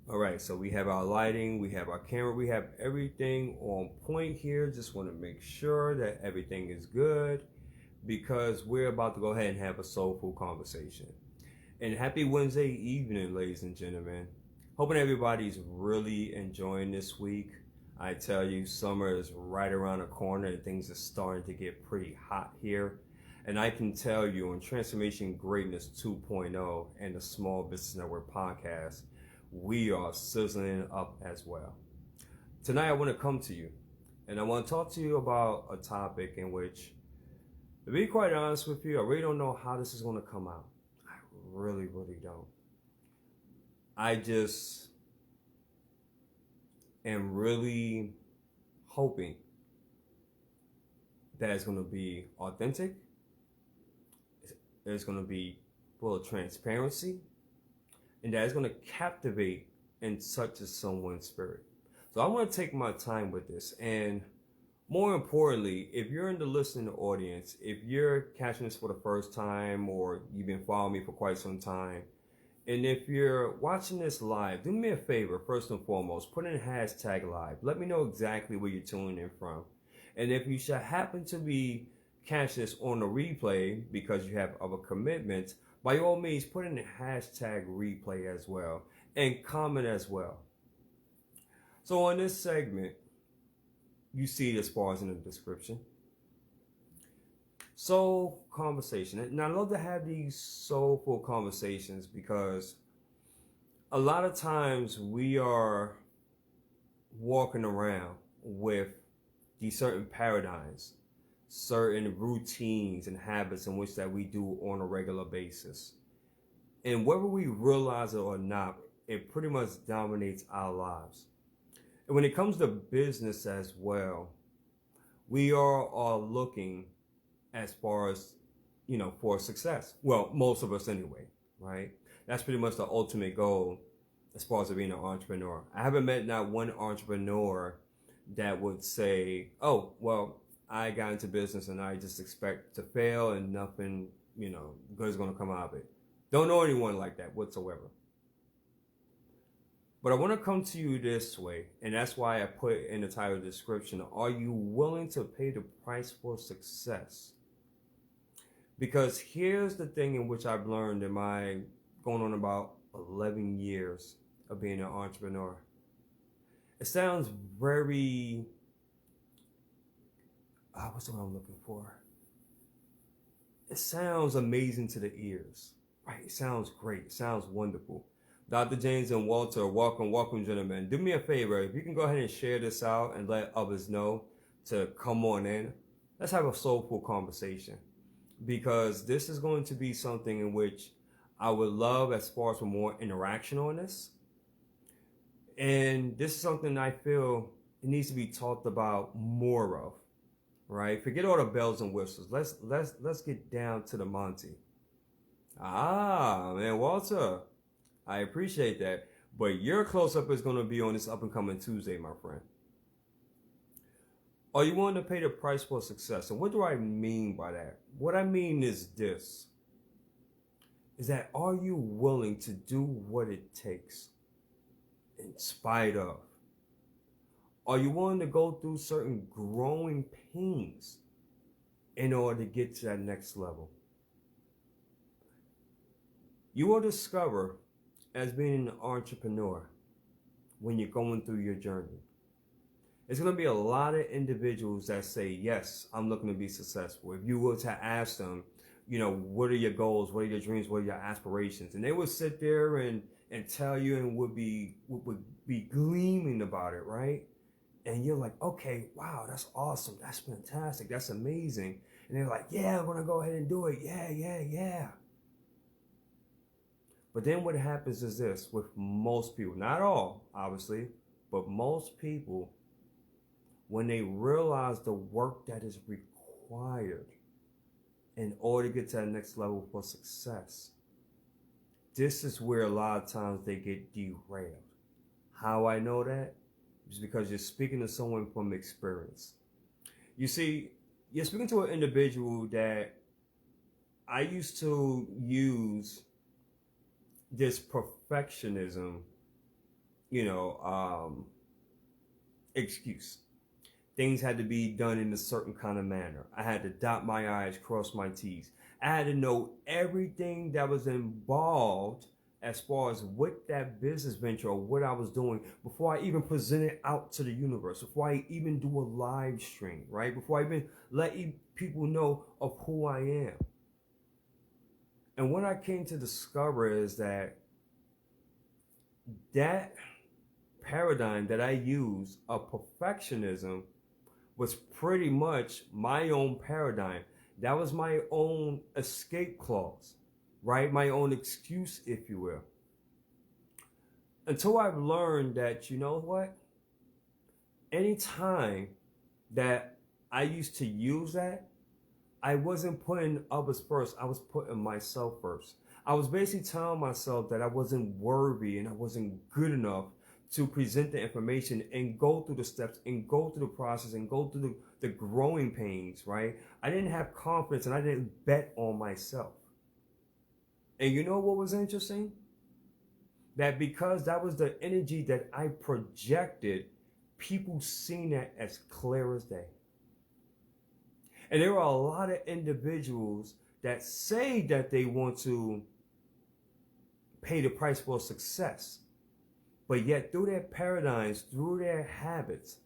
All right, so we have our lighting, we have our camera, we have everything on point here. Just want to make sure that everything is good because we're about to go ahead and have a soulful conversation. And happy Wednesday evening, ladies and gentlemen. Hoping everybody's really enjoying this week. I tell you, summer is right around the corner and things are starting to get pretty hot here. And I can tell you on Transformation Greatness 2.0 and the Small Business Network podcast, we are sizzling up as well. Tonight, I want to come to you and I want to talk to you about a topic in which, to be quite honest with you, I really don't know how this is going to come out. I really don't. I just am really hoping that it's going to be authentic, it's going to be full of transparency, and that it's going to captivate and touch someone's spirit. So I want to take my time with this. And more importantly, if you're in the listening audience, if you're catching this for the first time or you've been following me for quite some time, and if you're watching this live, do me a favor, first and foremost, put in hashtag live. Let me know exactly where you're tuning in from. And if you should happen to be catching this on the replay because you have other commitments, by all means, put in the hashtag replay as well and comment as well. So on this segment, you see it as far as in the description. Soul conversation. And I love to have these soulful conversations because a lot of times we are walking around with these certain paradigms, certain routines and habits in which that we do on a regular basis. And whether we realize it or not, it pretty much dominates our lives. And when it comes to business as well, we are looking as far as, for success. Well, most of us anyway, right? That's pretty much the ultimate goal as far as being an entrepreneur. I haven't met not one entrepreneur that would say, oh, well, I got into business and I just expect to fail and nothing, good is going to come out of it. Don't know anyone like that whatsoever. But I want to come to you this way, and that's why I put in the title description, are you willing to pay the price for success? Because here's the thing in which I've learned in my going on about 11 years of being an entrepreneur. It sounds very, what's the word I'm looking for? It sounds amazing to the ears, right? It sounds great. It sounds wonderful. Dr. James and Walter, welcome, gentlemen. Do me a favor. If you can go ahead and share this out and let others know to come on in, let's have a soulful conversation. Because this is going to be something in which I would love as far as for more interaction on this. And this is something I feel it needs to be talked about more of, right? Forget all the bells and whistles. Let's get down to the Monty. Man, Walter, I appreciate that. But your close-up is going to be on this up-and-coming Tuesday, my friend. Are you willing to pay the price for success? And what do I mean by that? What I mean is this. Is that are you willing to do what it takes in spite of? Are you willing to go through certain growing pains in order to get to that next level? You will discover as being an entrepreneur when you're going through your journey. There's going to be a lot of individuals that say, yes, I'm looking to be successful. If you were to ask them, what are your goals? What are your dreams? What are your aspirations? And they would sit there and tell you and would be gleaming about it, right? And you're like, okay, wow, that's awesome. That's fantastic. That's amazing. And they're like, yeah, I'm going to go ahead and do it. Yeah. But then what happens is this with most people, not all, obviously, but most people, when they realize the work that is required in order to get to that next level for success, this is where a lot of times they get derailed. How I know that is because you're speaking to someone from experience. You see, you're speaking to an individual that I used to use this perfectionism you know, excuse. Things had to be done in a certain kind of manner. I had to dot my I's, cross my T's. I had to know everything that was involved as far as what that business venture or what I was doing before I even present it out to the universe, before I even do a live stream, right? Before I even let people know of who I am. And what I came to discover is that paradigm that I use of perfectionism was pretty much my own paradigm. That was my own escape clause, right? My own excuse, if you will. Until I've learned that, you know what? Anytime that I used to use that, I wasn't putting others first. I was putting myself first. I was basically telling myself that I wasn't worthy and I wasn't good enough to present the information and go through the steps and go through the process and go through the growing pains, right? I didn't have confidence and I didn't bet on myself. And you know what was interesting? That because that was the energy that I projected, people seen that as clear as day. And there are a lot of individuals that say that they want to pay the price for success. But yet through their paradigms, through their habits,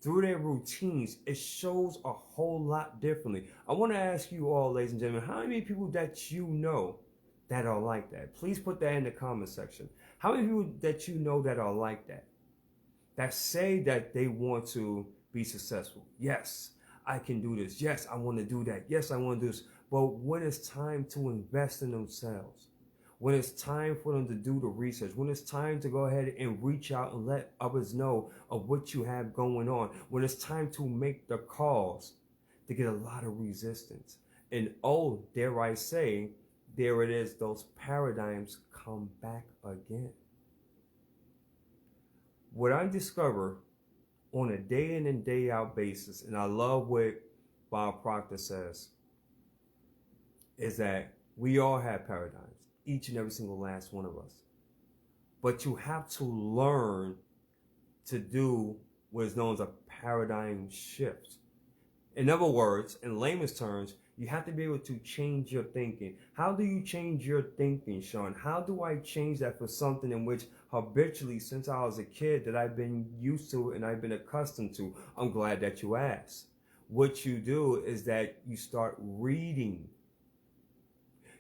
through their routines, it shows a whole lot differently. I want to ask you all, ladies and gentlemen, how many people that you know that are like that? Please put that in the comment section. How many people that you know that are like that? That say that they want to be successful. Yes, I can do this. Yes, I want to do that. Yes, I want to do this. But when it's time to invest in themselves, when it's time for them to do the research, when it's time to go ahead and reach out and let others know of what you have going on, when it's time to make the calls, to get a lot of resistance. And oh, dare I say, there it is, those paradigms come back again. What I discover on a day in and day out basis, and I love what Bob Proctor says, is that we all have paradigms, each and every single last one of us. But you have to learn to do what is known as a paradigm shift. In other words, in layman's terms, you have to be able to change your thinking. How do you change your thinking, Sean? How do I change that for something in which habitually, since I was a kid, that I've been used to and I've been accustomed to? I'm glad that you asked. What you do is that you start reading.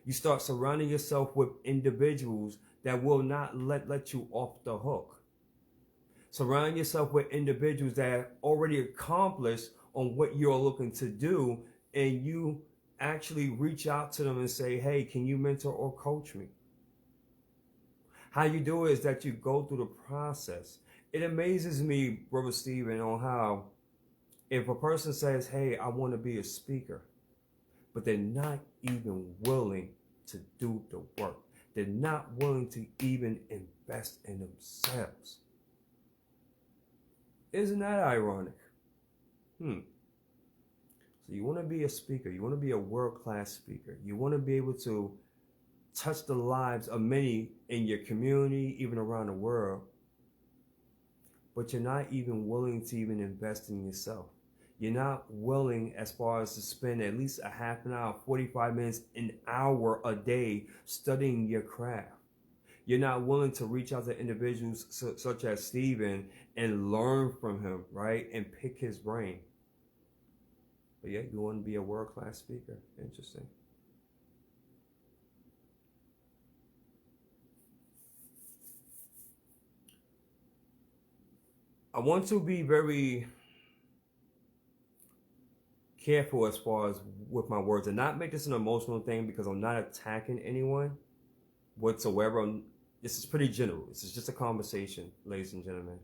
You start surrounding yourself with individuals that will not let you off the hook. Surround yourself with individuals that have already accomplished on what you're looking to do, and you actually reach out to them and say, hey, can you mentor or coach me? How you do it is that you go through the process. It amazes me, Brother Stephen, on how if a person says, hey, I want to be a speaker, but they're not even willing to do the work. They're not willing to even invest in themselves. Isn't that ironic? So you want to be a speaker. You want to be a world-class speaker. You want to be able to touch the lives of many in your community, even around the world. But you're not even willing to even invest in yourself. You're not willing as far as to spend at least a half an hour, 45 minutes, an hour a day studying your craft. You're not willing to reach out to individuals such as Stephen and learn from him, right? And pick his brain. But yet you want to be a world-class speaker. Interesting. I want to be very careful as far as with my words and not make this an emotional thing, because I'm not attacking anyone whatsoever. This is pretty general. This is just a conversation, ladies and gentlemen.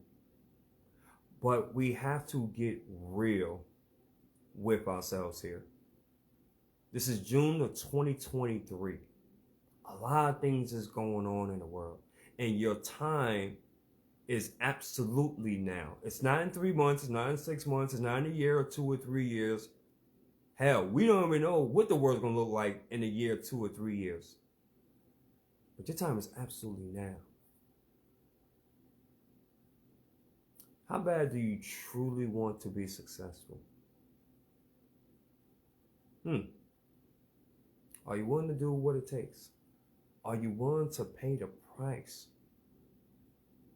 But we have to get real with ourselves here. This is June of 2023. A lot of things is going on in the world, and your time is absolutely now. It's not in 3 months, it's not in 6 months, it's not in a year or 2 or 3 years. Hell, we don't even know what the world's gonna look like in a year, 2 or 3 years. But your time is absolutely now. How bad do you truly want to be successful? Are you willing to do what it takes? Are you willing to pay the price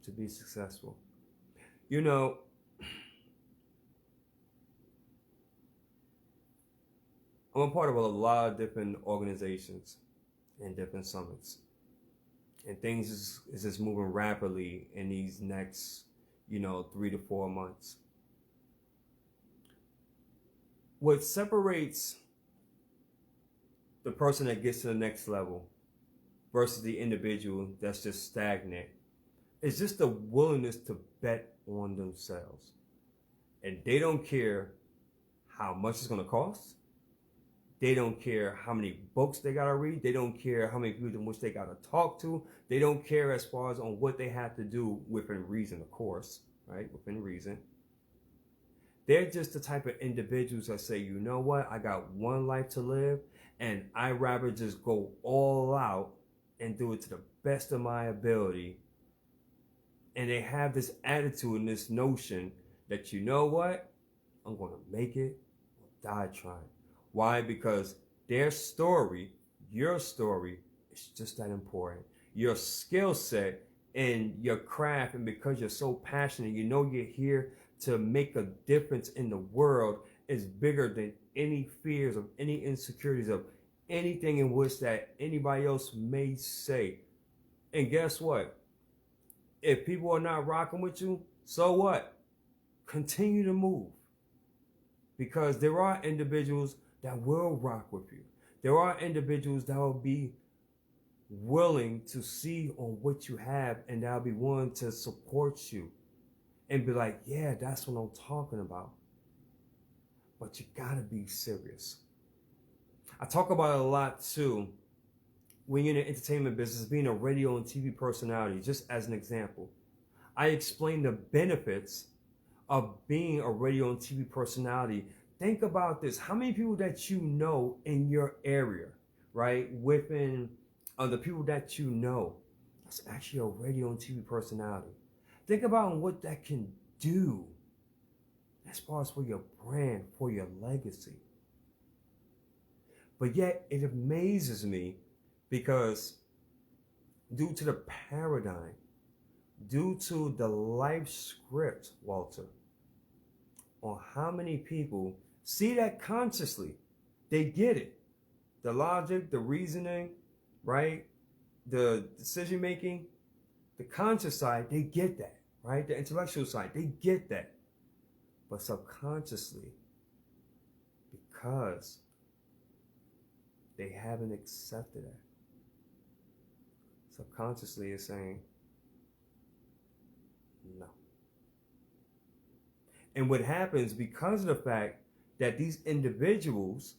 to be successful? You know, I'm a part of a lot of different organizations and different summits. And things is just moving rapidly in these next, 3 to 4 months. What separates the person that gets to the next level versus the individual that's just stagnant is just the willingness to bet on themselves. And they don't care how much it's going to cost. They don't care how many books they got to read. They don't care how many people in which they got to talk to. They don't care as far as on what they have to do within reason, of course, right? Within reason. They're just the type of individuals that say, you know what? I got one life to live, and I'd rather just go all out and do it to the best of my ability. And they have this attitude and this notion that, you know what? I'm going to make it or die trying. Why? Because their story, your story, is just that important. Your skill set and your craft, and because you're so passionate, you're here to make a difference in the world, is bigger than any fears of any insecurities of anything in which that anybody else may say. And guess what? If people are not rocking with you, so what? Continue to move. Because there are individuals that will rock with you. There are individuals that will be willing to see on what you have, and they'll be willing to support you and be like, yeah, that's what I'm talking about. But you gotta be serious. I talk about it a lot too when you're in the entertainment business, being a radio and TV personality, just as an example. I explain the benefits of being a radio and TV personality. Think about this. How many people that you know in your area, right? Within the people that you know, that's actually a radio and TV personality. Think about what that can do as far as for your brand, for your legacy. But yet it amazes me because due to the paradigm, due to the life script, Walter, on how many people see that consciously, they get it. The logic, the reasoning, right? The decision making, the conscious side, they get that, right? The intellectual side, they get that. But subconsciously, because they haven't accepted it, subconsciously it's saying, no. And what happens because of the fact that these individuals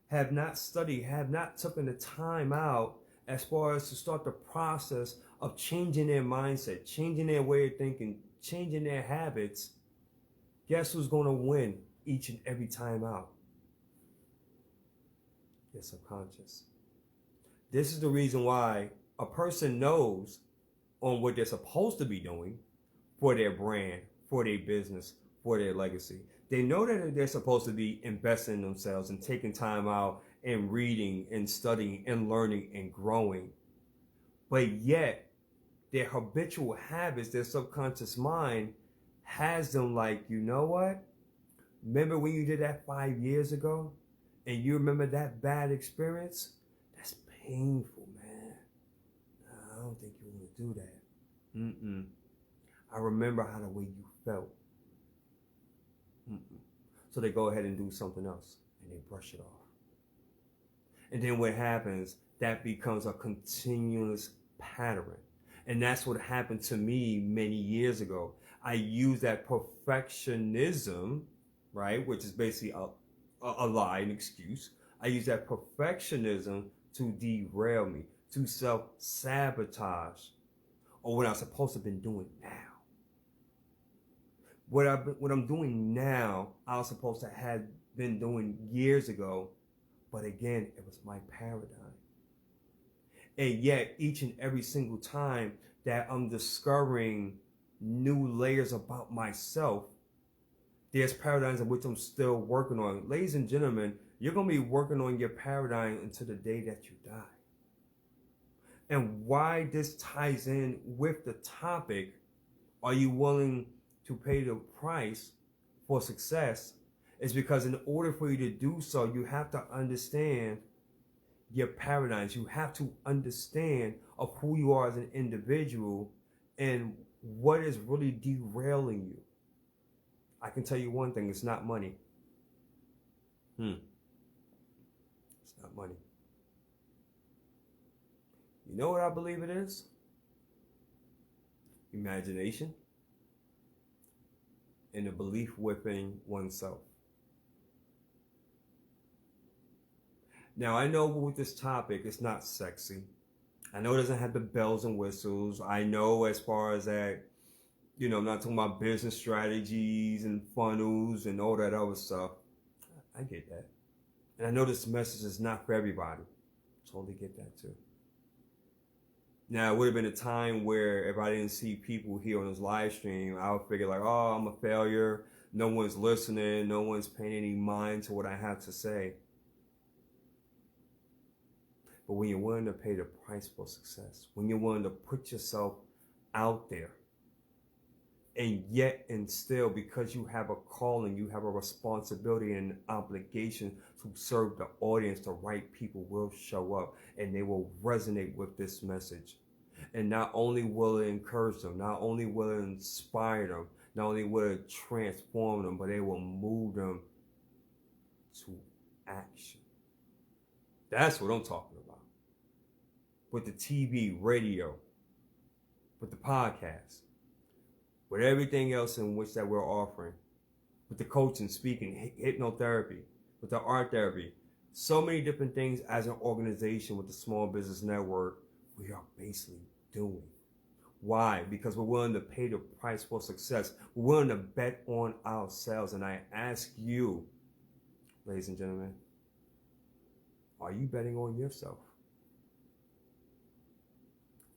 have not studied, have not taken the time out as far as to start the process of changing their mindset, changing their way of thinking, changing their habits, guess who's going to win each and every time out? Your subconscious. This is the reason why a person knows on what they're supposed to be doing for their brand, for their business, for their legacy. They know that they're supposed to be investing in themselves and taking time out and reading and studying and learning and growing. But yet, their habitual habits, their subconscious mind has them like, you know what? Remember when you did that 5 years ago? And you remember that bad experience? That's painful, man. I don't think you want to do that. I remember how the way you felt. So they go ahead and do something else and they brush it off. And then what happens, that becomes a continuous pattern. And that's what happened to me many years ago. I used that perfectionism, right, which is basically a lie, an excuse. I used that perfectionism to derail me, to self-sabotage, or what I'm supposed to have been doing now. What I'm doing now, I was supposed to have been doing years ago, but again, it was my paradigm. And yet, each and every single time that I'm discovering new layers about myself, there's paradigms in which I'm still working on. Ladies and gentlemen, you're going to be working on your paradigm until the day that you die. And why this ties in with the topic, are you willing to pay the price for success, is because in order for you to do so, you have to understand your paradigms. You have to understand of who you are as an individual and what is really derailing you. I can tell you one thing, it's not money. It's not money. You know what I believe it is? Imagination and the belief within oneself. Now, I know with this topic, it's not sexy. I know it doesn't have the bells and whistles. I know as far as that, I'm not talking about business strategies and funnels and all that other stuff. I get that. And I know this message is not for everybody. Totally get that too. Now, it would have been a time where if I didn't see people here on this live stream, I would figure like, oh, I'm a failure. No one's listening. No one's paying any mind to what I have to say. But when you're willing to pay the price for success, when you're willing to put yourself out there, and yet and still, because you have a calling, you have a responsibility and an obligation to serve the audience, the right people will show up and they will resonate with this message. And not only will it encourage them, not only will it inspire them, not only will it transform them, but it will move them to action. That's what I'm talking about. With the TV, radio, with the podcast, with everything else in which that we're offering, with the coaching, speaking, hypnotherapy, with the art therapy, so many different things as an organization with the Small Business Network, we are basically doing. Why? Because we're willing to pay the price for success. We're willing to bet on ourselves. And I ask you, ladies and gentlemen, are you betting on yourself?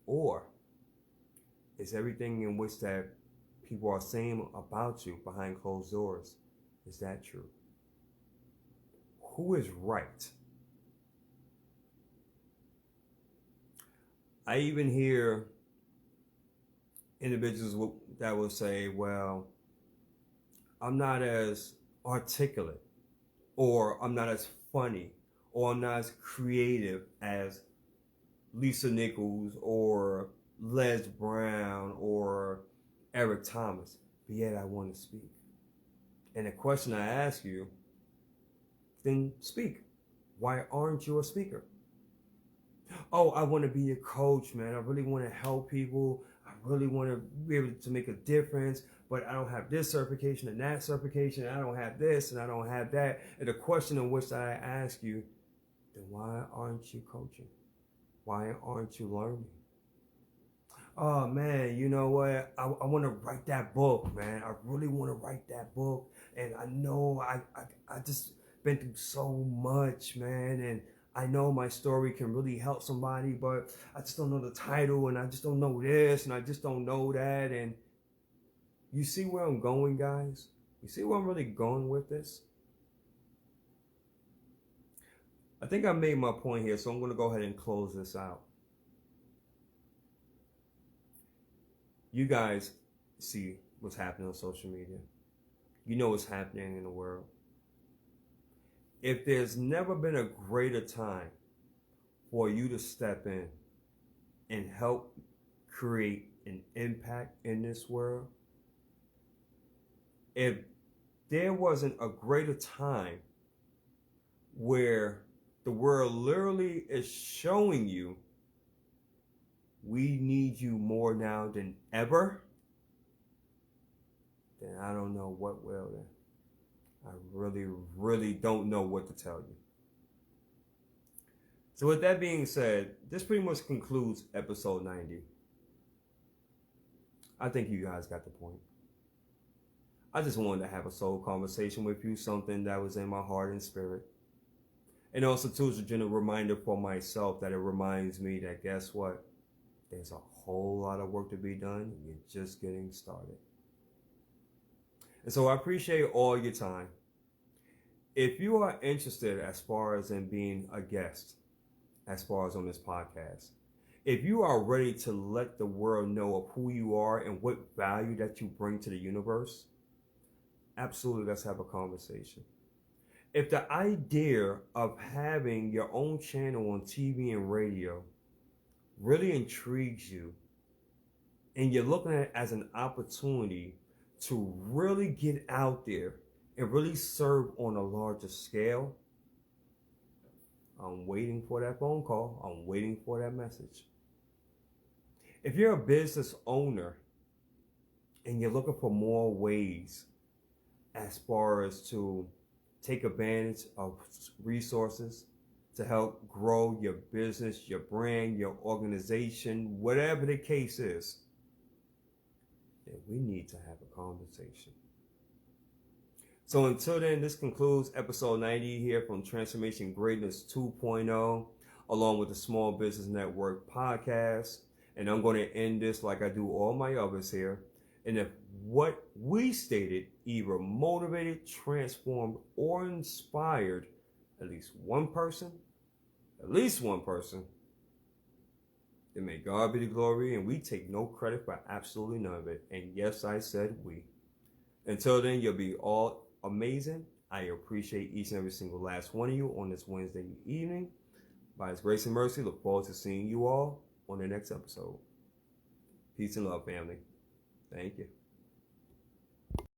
Or is everything in which that people are saying about you behind closed doors, is that true? Who is right? I even hear individuals that will say, well, I'm not as articulate, or I'm not as funny, or I'm not as creative as Lisa Nichols or Les Brown or Eric Thomas, but yet I want to speak. And the question I ask you, then speak. Why aren't you a speaker? Oh, I want to be a coach, man. I really want to help people. I really want to be able to make a difference, but I don't have this certification and that certification. I don't have this and I don't have that. And the question in which I ask you, then why aren't you coaching? Why aren't you learning? Oh man, you know what? I want to write that book, man. I really want to write that book. And I know I just been through so much, man. And I know my story can really help somebody, but I just don't know the title, and I just don't know this, and I just don't know that. And you see where I'm going, guys? You see where I'm really going with this? I think I made my point here, so I'm going to go ahead and close this out. You guys see what's happening on social media. You know what's happening in the world. If there's never been a greater time for you to step in and help create an impact in this world, if there wasn't a greater time where the world literally is showing you we need you more now than ever, then I don't know what will then. I really, really don't know what to tell you. So with that being said, this pretty much concludes episode 90. I think you guys got the point. I just wanted to have a soul conversation with you, something that was in my heart and spirit. And also too, it's a general reminder for myself that it reminds me that guess what? There's a whole lot of work to be done, and you're just getting started. And so I appreciate all your time. If you are interested as far as in being a guest, as far as on this podcast, if you are ready to let the world know of who you are and what value that you bring to the universe, absolutely, let's have a conversation. If the idea of having your own channel on TV and radio really intrigues you, and you're looking at it as an opportunity to really get out there and really serve on a larger scale, I'm waiting for that phone call. I'm waiting for that message. If you're a business owner and you're looking for more ways as far as to take advantage of resources to help grow your business, your brand, your organization, whatever the case is, then we need to have a conversation. So until then, this concludes episode 90 here from Transformation Greatness 2.0, along with the Small Business Network podcast. And I'm going to end this like I do all my others here. And if what we stated either motivated, transformed, or inspired at least one person, then may God be the glory, and we take no credit for absolutely none of it. And yes, I said we. Until then, you'll be all amazing. I appreciate each and every single last one of you on this Wednesday evening. By His grace and mercy, look forward to seeing you all on the next episode. Peace and love, family. Thank you.